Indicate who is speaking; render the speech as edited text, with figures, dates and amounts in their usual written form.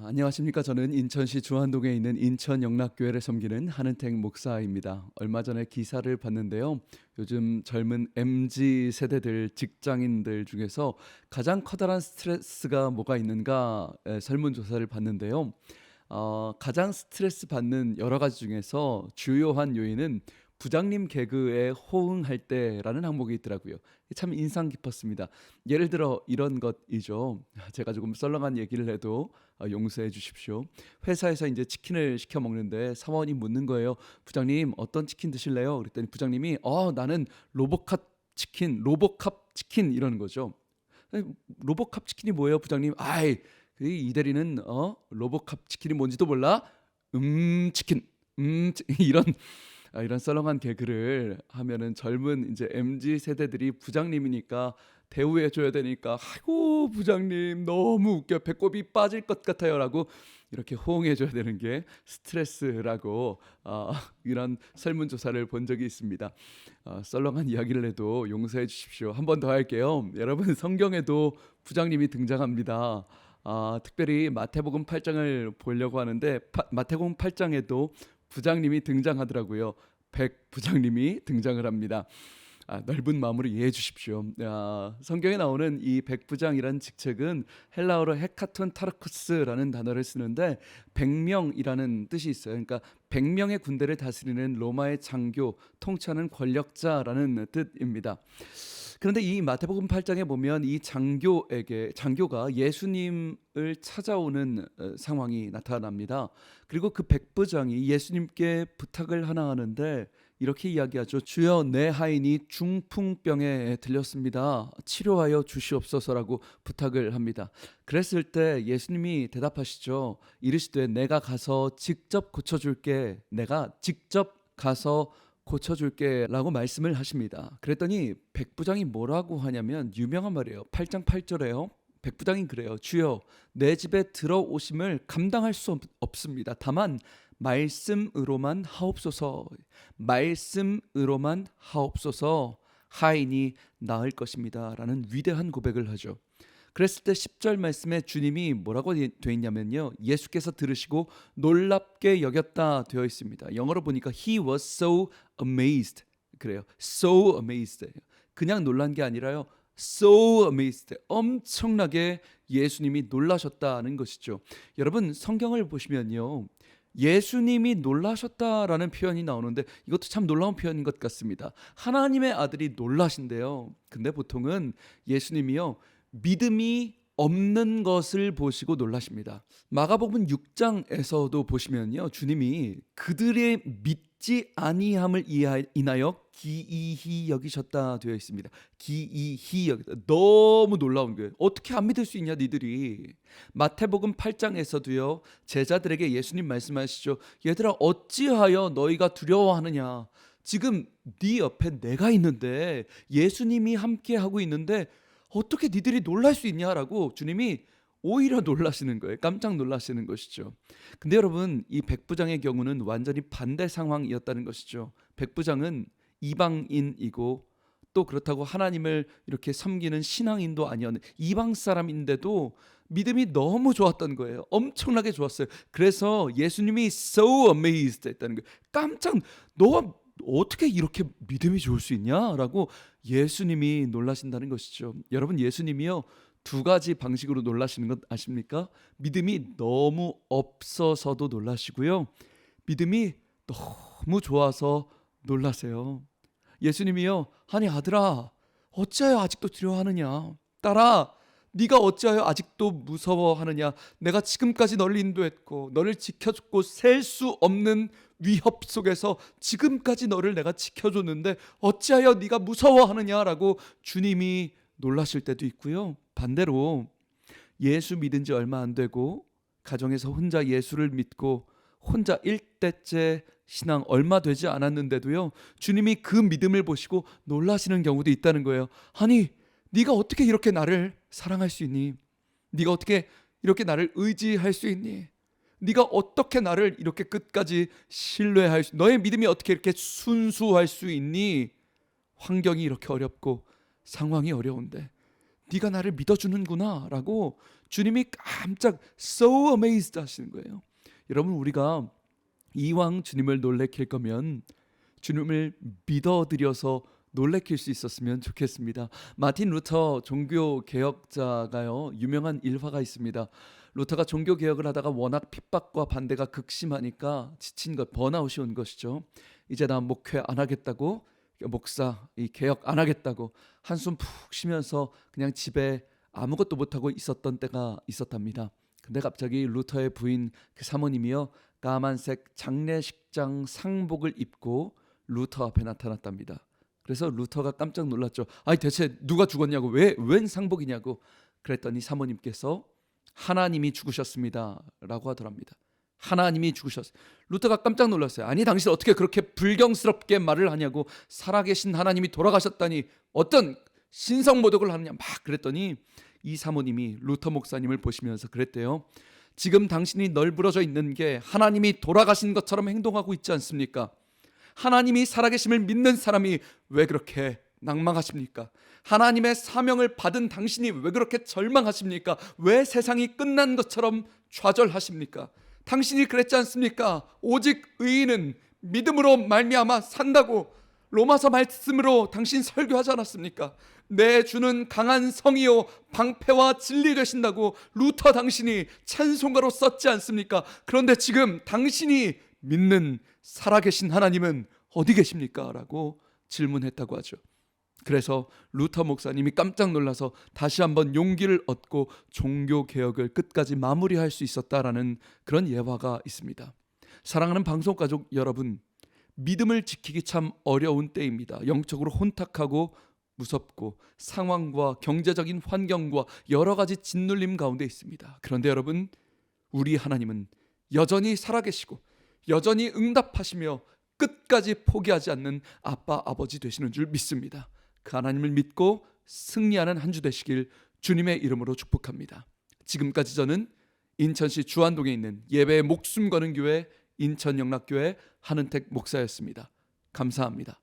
Speaker 1: 안녕하십니까. 저는 인천시 주안동에 있는 인천영락교회를 섬기는 한은택 목사입니다. 얼마 전에 기사를 봤는데요. 요즘 젊은 MZ 세대들 직장인들 중에서 가장 커다란 스트레스가 뭐가 있는가 설문조사를 봤는데요. 가장 스트레스 받는 여러 가지 중에서 주요한 요인은 부장님 개그에 호응할 때라는 항목이 있더라고요. 참 인상 깊었습니다. 예를 들어 이런 것이죠. 제가 조금 썰렁한 얘기를 해도 용서해 주십시오. 회사에서 이제 치킨을 시켜 먹는데 사원이 묻는 거예요. 부장님 어떤 치킨 드실래요? 그랬더니 부장님이 나는 로보캅 치킨 이러는 거죠. 로보캅 치킨이 뭐예요, 부장님? 아이, 이 대리는 로보캅 치킨이 뭔지도 몰라? 치킨. 이런 이런 썰렁한 개그를 하면은 젊은 이제 MZ 세대들이 부장님이니까 대우해 줘야 되니까 "아이고 부장님 너무 웃겨. 배꼽이 빠질 것 같아요."라고 이렇게 호응해 줘야 되는 게 스트레스라고 이런 설문조사를 본 적이 있습니다. 썰렁한 이야기를 해도 용서해 주십시오. 한 번 더 할게요. 여러분, 성경에도 부장님이 등장합니다. 특별히 마태복음 8 장을 보려고 하는데 마태복음 8 장에도 부장님이 등장하더라고요. 백 부장님이 등장을 합니다. 넓은 마음으로 이해해 주십시오. 성경에 나오는 이 백부장이라는 직책은 헬라어로 헤카톤 타르쿠스라는 단어를 쓰는데 100명이라는 뜻이 있어요. 그러니까 100명의 군대를 다스리는 로마의 장교, 통치하는 권력자라는 뜻입니다. 그런데 이 마태복음 8장에 보면 이 장교가 예수님을 찾아오는 상황이 나타납니다. 그리고 그 백부장이 예수님께 부탁을 하나 하는데 이렇게 이야기하죠. 주여, 내 하인이 중풍병에 들렸습니다. 치료하여 주시옵소서라고 부탁을 합니다. 그랬을 때 예수님이 대답하시죠. 이르시되 내가 가서 직접 고쳐줄게. 내가 직접 가서 고쳐줄게 라고 말씀을 하십니다. 그랬더니 백부장이 뭐라고 하냐면 유명한 말이에요. 8장 8절에요. 백부장이 그래요. 주여, 내 집에 들어오심을 감당할 수 없습니다. 다만 말씀으로만 하옵소서. 말씀으로만 하옵소서. 하인이 나을 것입니다 라는 위대한 고백을 하죠. 그랬을 때 10절 말씀에 주님이 뭐라고 되어 있냐면요, 예수께서 들으시고 놀랍게 여겼다 되어 있습니다. 영어로 보니까 He was so amazed. 그래요. So amazed. 그냥 놀란 게 아니라요, so amazed. 엄청나게 예수님이 놀라셨다는 것이죠. 여러분, 성경을 보시면요, 예수님이 놀라셨다라는 표현이 나오는데 이것도 참 놀라운 표현인 것 같습니다. 하나님의 아들이 놀라신데요. 근데 보통은 예수님이요, 믿음이 없는 것을 보시고 놀라십니다. 마가복음 6장에서도 보시면요, 주님이 그들의 믿지 아니함을 인하여 기이히 여기셨다 되어 있습니다. 기이히 여기다. 너무 놀라운 거예요. 어떻게 안 믿을 수 있냐 니들이. 마태복음 8장에서도요, 제자들에게 예수님 말씀하시죠. 얘들아, 어찌하여 너희가 두려워하느냐. 지금 네 옆에 내가 있는데, 예수님이 함께 하고 있는데 어떻게 니들이 놀랄 수 있냐라고 주님이 오히려 놀라시는 거예요. 깜짝 놀라시는 것이죠. 근데 여러분, 이 백부장의 경우는 완전히 반대 상황이었다는 것이죠. 백부장은 이방인이고 또 그렇다고 하나님을 이렇게 섬기는 신앙인도 아니었는 이방 사람인데도 믿음이 너무 좋았던 거예요. 엄청나게 좋았어요. 그래서 예수님이 so amazed 했다는 거예요. 너가 어떻게 이렇게 믿음이 좋을 수 있냐라고 예수님이 놀라신다는 것이죠. 여러분, 예수님이요, 두 가지 방식으로 놀라시는 것 아십니까? 믿음이 너무 없어서도 놀라시고요, 믿음이 너무 좋아서 놀라세요. 예수님이요, 아니 아들아, 어찌하여 아직도 두려워하느냐. 딸아, 네가 어찌하여 아직도 무서워하느냐. 내가 지금까지 너를 인도했고 너를 지켜줬고 셀 수 없는 위협 속에서 지금까지 너를 내가 지켜줬는데 어찌하여 네가 무서워하느냐라고 주님이 놀라실 때도 있고요. 반대로 예수 믿은 지 얼마 안 되고 가정에서 혼자 예수를 믿고 혼자 1대째 신앙 얼마 되지 않았는데도요, 주님이 그 믿음을 보시고 놀라시는 경우도 있다는 거예요. 아니, 네가 어떻게 이렇게 나를 사랑할 수 있니? 네가 어떻게 이렇게 나를 의지할 수 있니? 네가 어떻게 나를 이렇게 끝까지 신뢰할 수, 너의 믿음이 어떻게 이렇게 순수할 수 있니? 환경이 이렇게 어렵고 상황이 어려운데 네가 나를 믿어주는구나 라고 주님이 깜짝 so amazed 하시는 거예요. 여러분, 우리가 이왕 주님을 놀래킬 거면 주님을 믿어드려서 놀래킬 수 있었으면 좋겠습니다. 마틴 루터 종교 개혁자가요, 유명한 일화가 있습니다. 루터가 종교 개혁을 하다가 워낙 핍박과 반대가 극심하니까 지친 것, 번아웃이 온 것이죠. 이제 나 목회 안 하겠다고, 목사 이 개혁 안 하겠다고 한숨 푹 쉬면서 그냥 집에 아무것도 못하고 있었던 때가 있었답니다. 근데 갑자기 루터의 부인 그 사모님이요, 까만색 장례식장 상복을 입고 루터 앞에 나타났답니다. 그래서 루터가 깜짝 놀랐죠. 아니 대체 누가 죽었냐고, 웬 상복이냐고. 그랬더니 사모님께서 하나님이 죽으셨습니다 라고 하더랍니다. 하나님이 죽으셨어요. 루터가 깜짝 놀랐어요. 아니 당신 어떻게 그렇게 불경스럽게 말을 하냐고. 살아계신 하나님이 돌아가셨다니 어떤 신성모독을 하느냐 막 그랬더니 이 사모님이 루터 목사님을 보시면서 그랬대요. 지금 당신이 널브러져 있는 게 하나님이 돌아가신 것처럼 행동하고 있지 않습니까? 하나님이 살아계심을 믿는 사람이 왜 그렇게 낭망하십니까? 하나님의 사명을 받은 당신이 왜 그렇게 절망하십니까? 왜 세상이 끝난 것처럼 좌절하십니까? 당신이 그랬지 않습니까? 오직 의인은 믿음으로 말미암아 산다고 로마서 말씀으로 당신 설교하지 않았습니까? 내 주는 강한 성이요 방패와 진리 되신다고 루터 당신이 찬송가로 썼지 않습니까? 그런데 지금 당신이 믿는 살아계신 하나님은 어디 계십니까? 라고 질문했다고 하죠. 그래서 루터 목사님이 깜짝 놀라서 다시 한번 용기를 얻고 종교개혁을 끝까지 마무리할 수 있었다라는 그런 예화가 있습니다. 사랑하는 방송가족 여러분, 믿음을 지키기 참 어려운 때입니다. 영적으로 혼탁하고 무섭고 상황과 경제적인 환경과 여러 가지 짓눌림 가운데 있습니다. 그런데 여러분, 우리 하나님은 여전히 살아계시고 여전히 응답하시며 끝까지 포기하지 않는 아빠 아버지 되시는 줄 믿습니다. 그 하나님을 믿고 승리하는 한 주 되시길 주님의 이름으로 축복합니다. 지금까지 저는 인천시 주안동에 있는 예배에 목숨 거는 교회 인천영락교회 한은택 목사였습니다. 감사합니다.